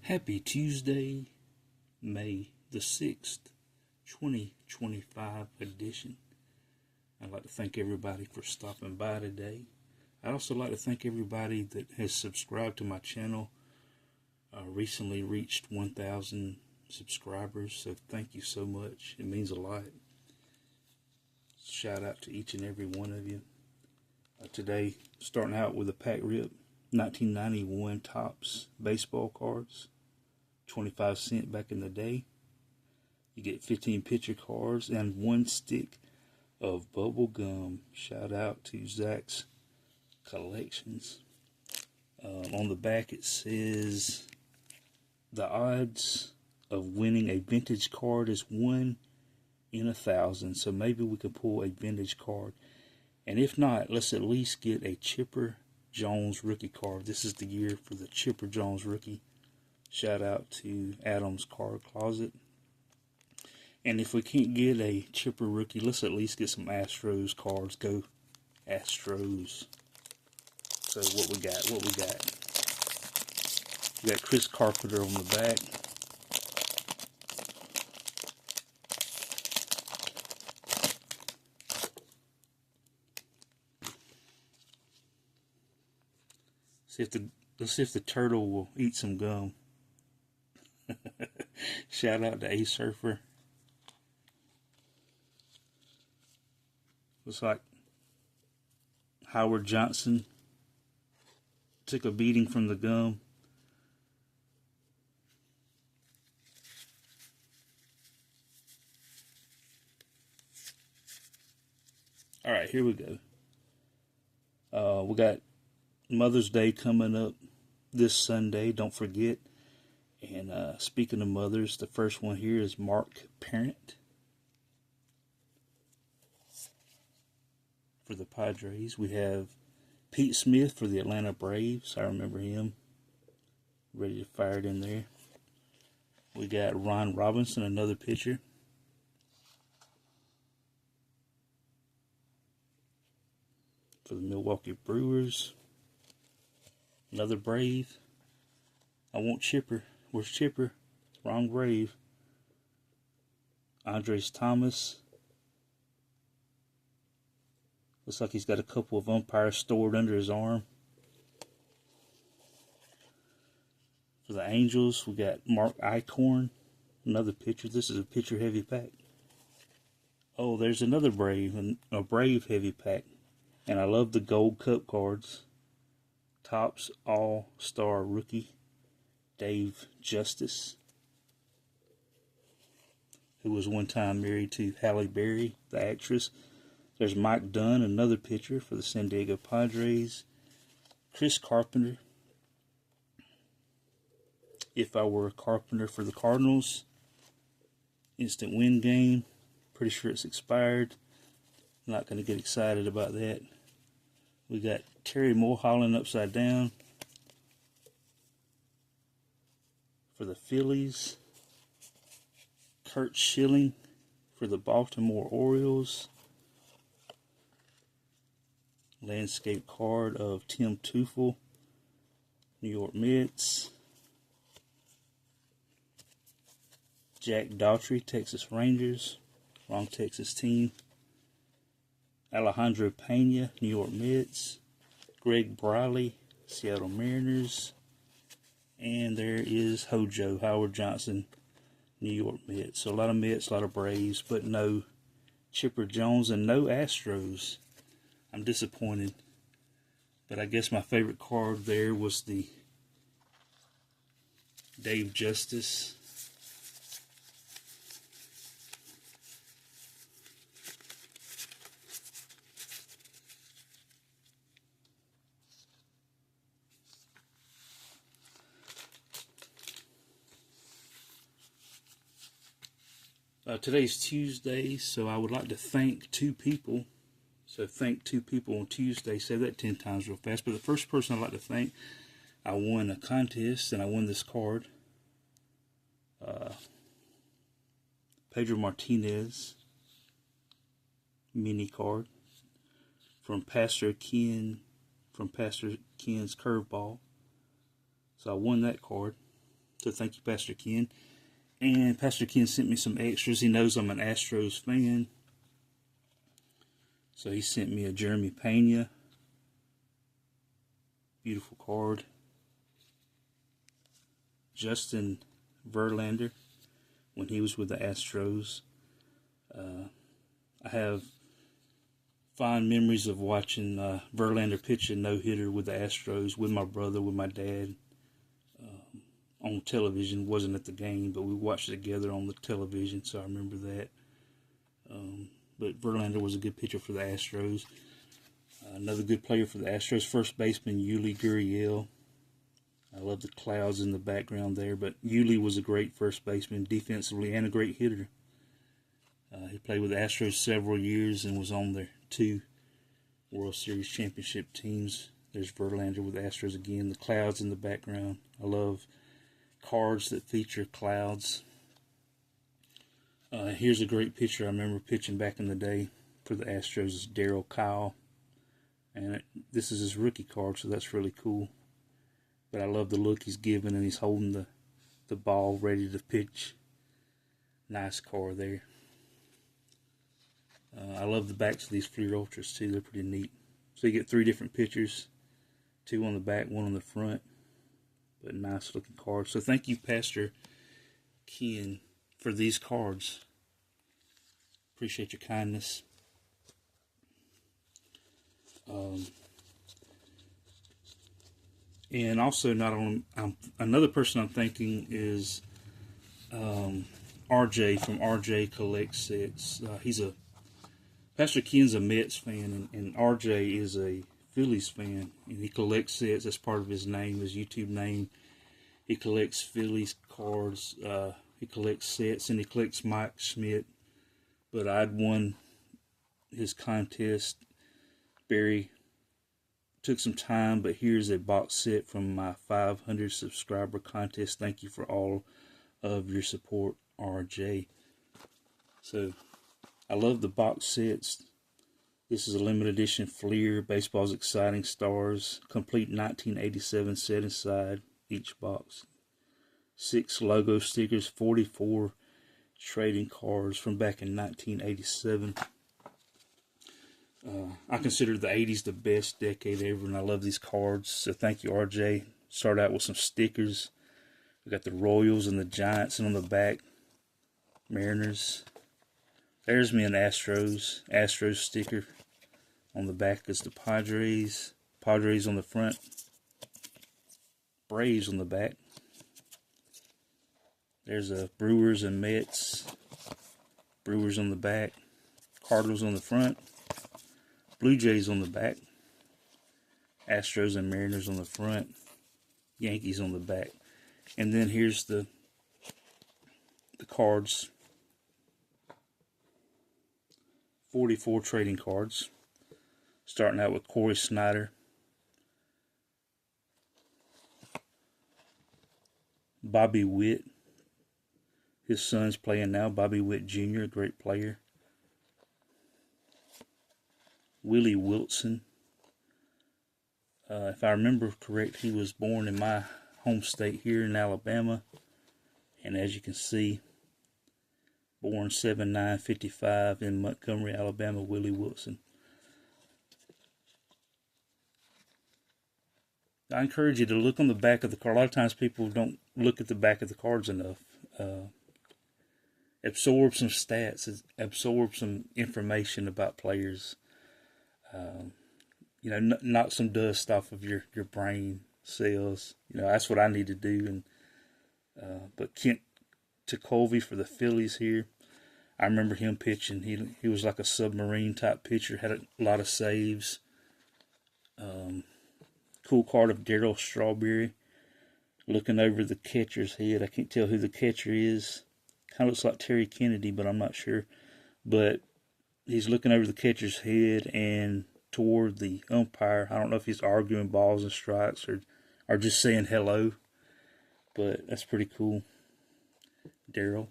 Happy Tuesday, May the 6th, 2025 edition. I'd like to thank everybody for stopping by today. I'd also like to thank everybody that has subscribed to my channel. I recently reached 1,000 subscribers, so thank you so much. It means a lot. Shout out to each and every one of you. Today, starting out with a pack rip, 1991 Topps baseball cards, 25 cents back in the day. You get 15 picture cards and 1 stick of bubble gum. Shout out to Zach's Collections. On the back it says the odds of winning a vintage card is 1 in 1,000. So maybe we could pull a vintage card. And if not, let's at least get a Chipper Jones rookie card. This is the year for the Chipper Jones rookie. Shout out to Adam's Card Closet. And if we can't get a Chipper rookie, let's at least get some Astros cards. Go Astros. So what we got? We got Chris Carpenter on the back. Let's see if the turtle will eat some gum. Shout out to A Surfer. Looks like Howard Johnson took a beating from the gum. Alright, here we go. We got Mother's Day coming up this Sunday, don't forget. And speaking of mothers, the first one here is Mark Parent for the Padres. We have Pete Smith for the Atlanta Braves. I remember him. Ready to fire it in there. We got Ron Robinson, another pitcher. For the Milwaukee Brewers. Another Brave. I want Chipper. Where's Chipper? Wrong Brave. Andres Thomas. Looks like he's got a couple of umpires stored under his arm. For the Angels, we got Mark Eichhorn. Another pitcher. This is a pitcher heavy pack. Oh, there's another Brave. A Brave heavy pack. And I love the Gold Cup cards. Topps All-Star Rookie, Dave Justice, who was one time married to Halle Berry, the actress. There's Mike Dunn, another pitcher for the San Diego Padres. Chris Carpenter, If I Were a Carpenter for the Cardinals. Instant win game. Pretty sure it's expired. Not going to get excited about that. We got Terry Mulholland upside down for the Phillies. Kurt Schilling for the Baltimore Orioles. Landscape card of Tim Teufel, New York Mets. Jack Daughtry, Texas Rangers. Wrong Texas team. Alejandro Pena, New York Mets. Greg Briley, Seattle Mariners. And there is Hojo, Howard Johnson, New York Mets. So a lot of Mets, a lot of Braves, but no Chipper Jones and no Astros. I'm disappointed. But I guess my favorite card there was the Dave Justice. Today's Tuesday, so I would like to thank 2 people. So thank 2 people on Tuesday. Say that 10 times real fast. But the first person I'd like to thank, I won a contest and I won this card. Pedro Martinez mini card from Pastor Ken's Curveball. So I won that card. So thank you, Pastor Ken. And Pastor Ken sent me some extras. He knows I'm an Astros fan. So he sent me a Jeremy Pena. Beautiful card. Justin Verlander, when he was with the Astros. I have fond memories of watching Verlander pitch a no-hitter with the Astros with my brother, with my dad, on television. Wasn't at the game, but we watched it together on the television, so I remember that. But Verlander was a good pitcher for the Astros. Another good player for the Astros, first baseman Yuli Gurriel. I love the clouds in the background there, but Yuli was a great first baseman defensively and a great hitter. He played with the Astros several years and was on their 2 World Series championship teams. There's Verlander with the Astros again. The clouds in the background. I love cards that feature clouds. Here's a great picture I remember pitching back in the day for the Astros. Is Darryl Kyle. And this is his rookie card, so that's really cool. But I love the look he's giving, and he's holding the ball ready to pitch. Nice card there. I love the backs of these Fleer Ultras too. They're pretty neat. So you get 3 different pictures. 2 on the back, 1 on the front. But nice looking cards. So thank you, Pastor Ken, for these cards. Appreciate your kindness. And also, another person I'm thanking is RJ from RJ Collects Sets. Pastor Ken's a Mets fan, and RJ is a Phillies fan, and he collects sets. That's part of his name, his YouTube name. He collects Phillies cards. He collects sets, and he collects Mike Schmidt. But I'd won his contest. Barry took some time, but here's a box set from my 500 subscriber contest. Thank you for all of your support, RJ. So I love the box sets. This is a limited edition Fleer Baseball's Exciting Stars, complete 1987 set inside each box. 6 logo stickers, 44 trading cards from back in 1987. I consider the 80s the best decade ever, and I love these cards. So thank you, RJ. Start out with some stickers. We got the Royals and the Giants, and on the back, Mariners. There's me an Astros sticker. On the back is the Padres. Padres on the front. Braves on the back. There's a Brewers and Mets. Brewers on the back. Cardinals on the front. Blue Jays on the back. Astros and Mariners on the front. Yankees on the back. And then here's the cards. 44 trading cards. Starting out with Corey Snyder. Bobby Witt. His son's playing now. Bobby Witt Jr., a great player. Willie Wilson. If I remember correct, he was born in my home state here in Alabama. And as you can see, born 7/9/55 in Montgomery, Alabama, Willie Wilson. I encourage you to look on the back of the card. A lot of times people don't look at the back of the cards enough. Absorb some stats, absorb some information about players. Knock some dust off of your brain cells. That's what I need to do. But Kent Tekulve for the Phillies here. I remember him pitching. He was like a submarine type pitcher. Had a lot of saves. Cool card of Darryl Strawberry looking over the catcher's head. I can't tell who the catcher is. Kind of looks like Terry Kennedy, but I'm not sure. But he's looking over the catcher's head and toward the umpire. I don't know if he's arguing balls and strikes or just saying hello. But that's pretty cool. Darryl.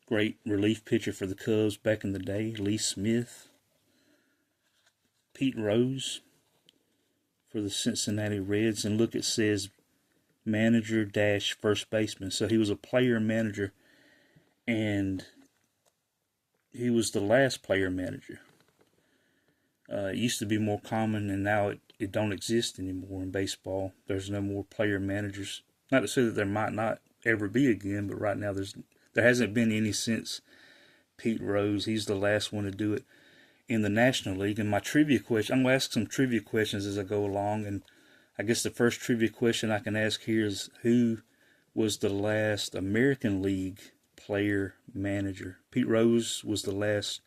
Great relief pitcher for the Cubs back in the day. Lee Smith. Pete Rose for the Cincinnati Reds. And look, it says manager dash first baseman. So he was a player manager, and he was the last player manager. It used to be more common, and now it don't exist anymore in baseball. There's no more player managers. Not to say that there might not ever be again, but right now there hasn't been any since Pete Rose. He's the last one to do it in the National League. And my trivia question, I'm going to ask some trivia questions as I go along, and I guess the first trivia question I can ask here is, who was the last American League player manager? Pete Rose was the last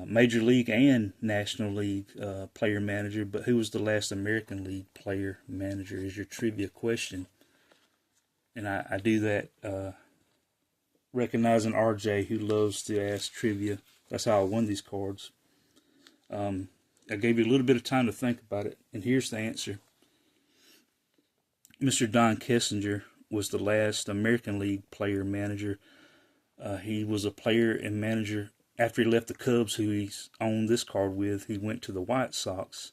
Major League and National League player manager, but who was the last American League player manager is your trivia question. And I do that recognizing RJ, who loves to ask trivia. That's how I won these cards. I gave you a little bit of time to think about it, and here's the answer. Mr. Don Kessinger was the last American League player manager. He was a player and manager. After he left the Cubs, who he's on this card with, he went to the White Sox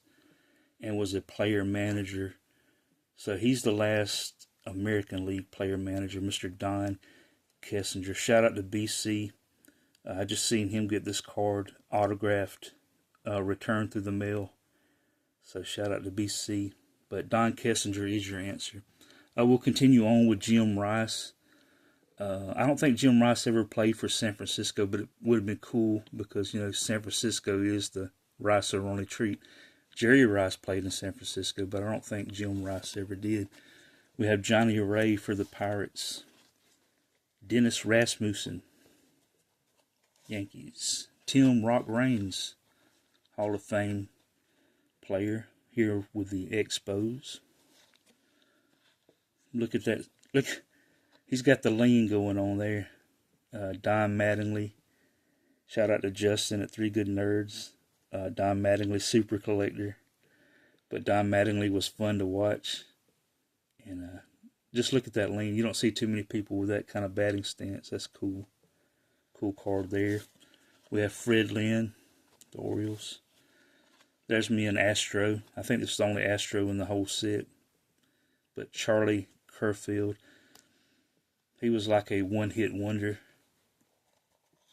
and was a player manager. So he's the last American League player manager, Mr. Don Kessinger. Shout out to BC. I just seen him get this card autographed, returned through the mail. So shout out to BC. But Don Kessinger is your answer. We'll continue on with Jim Rice. I don't think Jim Rice ever played for San Francisco, but it would have been cool because, you know, San Francisco is the Rice are only treat. Jerry Rice played in San Francisco, but I don't think Jim Rice ever did. We have Johnny Ray for the Pirates. Dennis Rasmussen, Yankees. Tim Rock Raines, Hall of Fame player, here with the Expos. Look at that. Look. He's got the lean going on there. Don Mattingly. Shout out to Justin at 3 Good Nerds. Don Mattingly, super collector. But Don Mattingly was fun to watch. And just look at that lean. You don't see too many people with that kind of batting stance. That's cool. Cool card there. We have Fred Lynn, the Orioles. There's me, an Astro. I think this is the only Astro in the whole set. But Charlie Kerfield. He was like a one-hit wonder.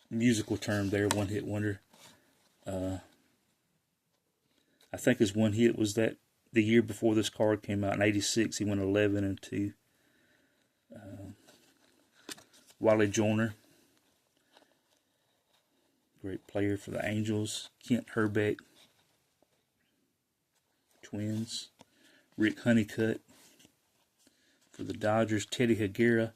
Musical term there, one-hit wonder. I think his one hit was that the year before this card came out in '86. He went 11-2. Wally Joyner, great player for the Angels. Kent Herbeck, Twins. Rick Honeycutt for the Dodgers. Teddy Higuera.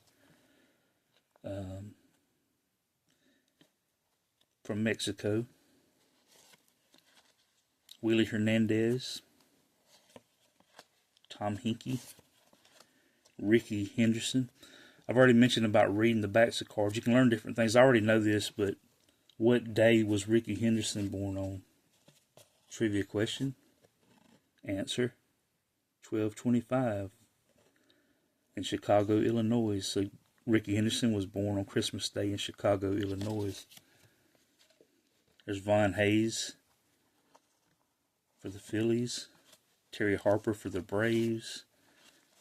From Mexico. Willie Hernandez. Tom Hinkie. Ricky Henderson. I've already mentioned about reading the backs of cards. You can learn different things. I already know this, but what day was Ricky Henderson born on? Trivia question. Answer. 12/25 in Chicago, Illinois. So Ricky Henderson was born on Christmas Day in Chicago, Illinois. There's Von Hayes for the Phillies. Terry Harper for the Braves.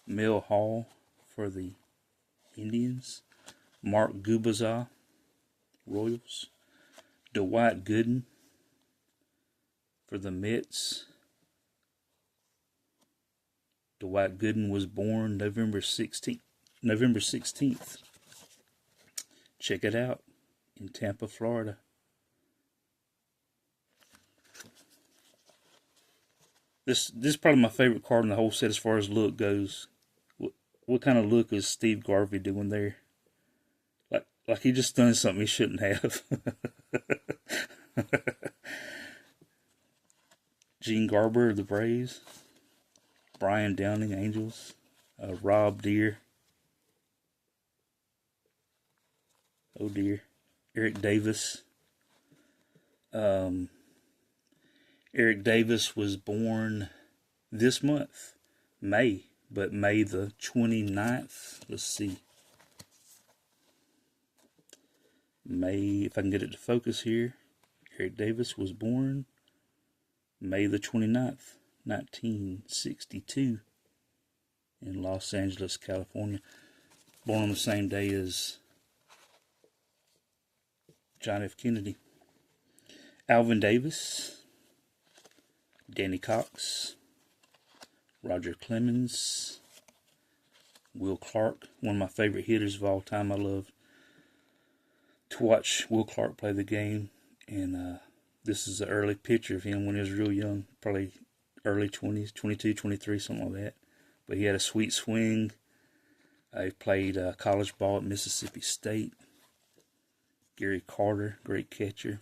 Mel Hall for the Indians. Mark Gubicza, Royals. Dwight Gooden for the Mets. Dwight Gooden was born November 16th. Check it out in Tampa, Florida. This is probably my favorite card in the whole set as far as look goes. What kind of look is Steve Garvey doing there? Like he just done something he shouldn't have. Gene Garber of the Braves. Brian Downing, Angels. Rob Deere. Oh dear. Eric Davis. Eric Davis was born this month, May, but May the 29th. Let's see. May, if I can get it to focus here. Eric Davis was born May the 29th, 1962. in Los Angeles, California. Born on the same day as John F. Kennedy. Alvin Davis, Danny Cox, Roger Clemens, Will Clark, one of my favorite hitters of all time. I love to watch Will Clark play the game, and this is an early picture of him when he was real young, probably early 20s, 22, 23, something like that. But he had a sweet swing. He played college ball at Mississippi State. Gary Carter, great catcher.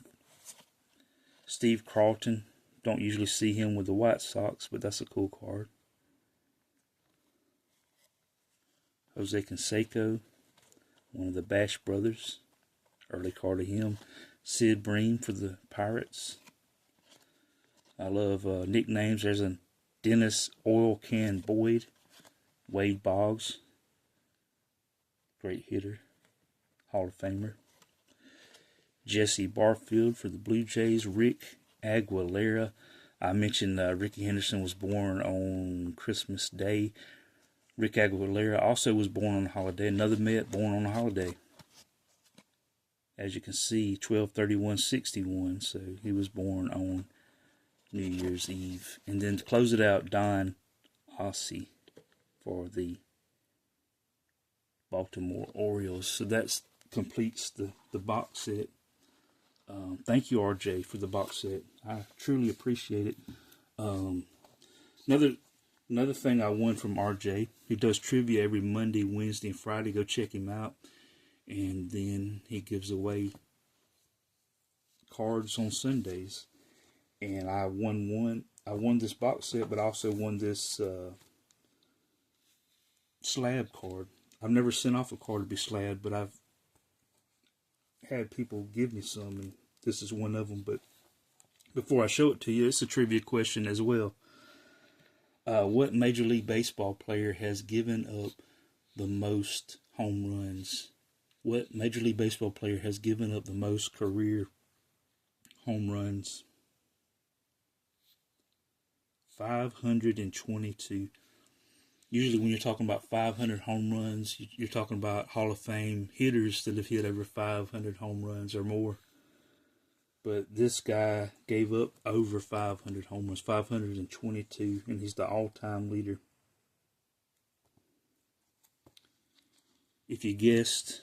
Steve Carlton, don't usually see him with the White Sox, but that's a cool card. Jose Canseco, one of the Bash brothers, early card of him. Sid Bream for the Pirates. I love nicknames. There's a Dennis Oil Can Boyd, Wade Boggs, great hitter, Hall of Famer. Jesse Barfield for the Blue Jays. Rick Aguilera. I mentioned Ricky Henderson was born on Christmas Day. Rick Aguilera also was born on a holiday. Another Met born on a holiday. As you can see, 12/31/61. So he was born on New Year's Eve. And then to close it out, Don Ossie for the Baltimore Orioles. So that completes the box set. Thank you, RJ, for the box set. I truly appreciate it. Another thing I won from RJ, he does trivia every Monday, Wednesday, and Friday. Go check him out. And then he gives away cards on Sundays. And I won this box set, but I also won this slab card. I've never sent off a card to be slabbed, but I've had people give me some, and this is one of them. But before I show it to you, it's a trivia question as well. What Major League Baseball player has given up the most home runs? What Major League Baseball player has given up the most career home runs? 522. Usually when you're talking about 500 home runs, you're talking about Hall of Fame hitters that have hit over 500 home runs or more. But this guy gave up over 500 home runs, 522, and he's the all-time leader. If you guessed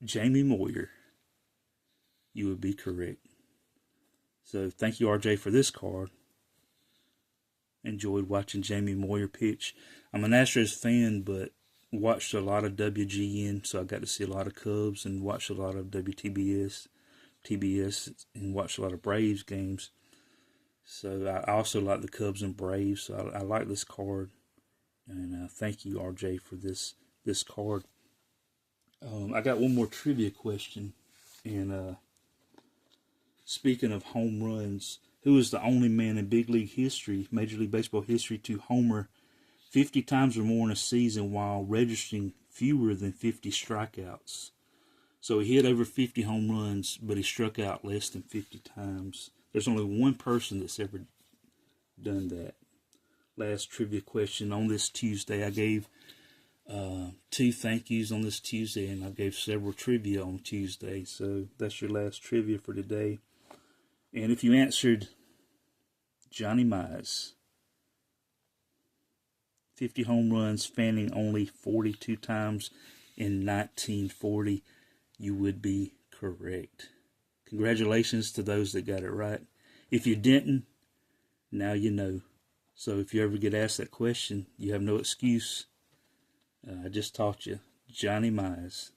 Jamie Moyer, you would be correct. So thank you, RJ, for this card. Enjoyed watching Jamie Moyer pitch. I'm an Astros fan, but watched a lot of WGN, so I got to see a lot of Cubs and watched a lot of TBS, and watched a lot of Braves games. So I also like the Cubs and Braves, so I like this card. And thank you, RJ, for this card. I got one more trivia question. And speaking of home runs, who is the only man in big league history, Major League Baseball history, to homer 50 times or more in a season while registering fewer than 50 strikeouts? So he hit over 50 home runs, but he struck out less than 50 times. There's only one person that's ever done that. Last trivia question on this Tuesday. I gave 2 thank yous on this Tuesday, and I gave several trivia on Tuesday. So that's your last trivia for today. And if you answered Johnny Mize, 50 home runs, fanning only 42 times in 1940, you would be correct. Congratulations to those that got it right. If you didn't, now you know. So if you ever get asked that question, you have no excuse. I just taught you. Johnny Mize,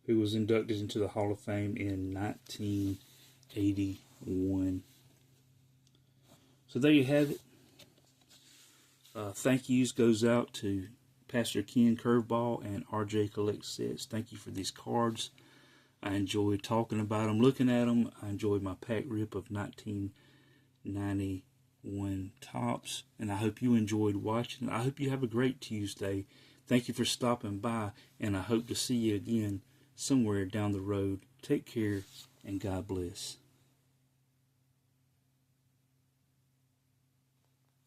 who was inducted into the Hall of Fame in 1981. So there you have it. Thank yous goes out to Pastor Ken Curveball and RJ Collect Sets. Thank you for these cards. I enjoyed talking about them, looking at them. I enjoyed my pack rip of 1991 Topps. And I hope you enjoyed watching. I hope you have a great Tuesday. Thank you for stopping by. And I hope to see you again somewhere down the road. Take care and God bless.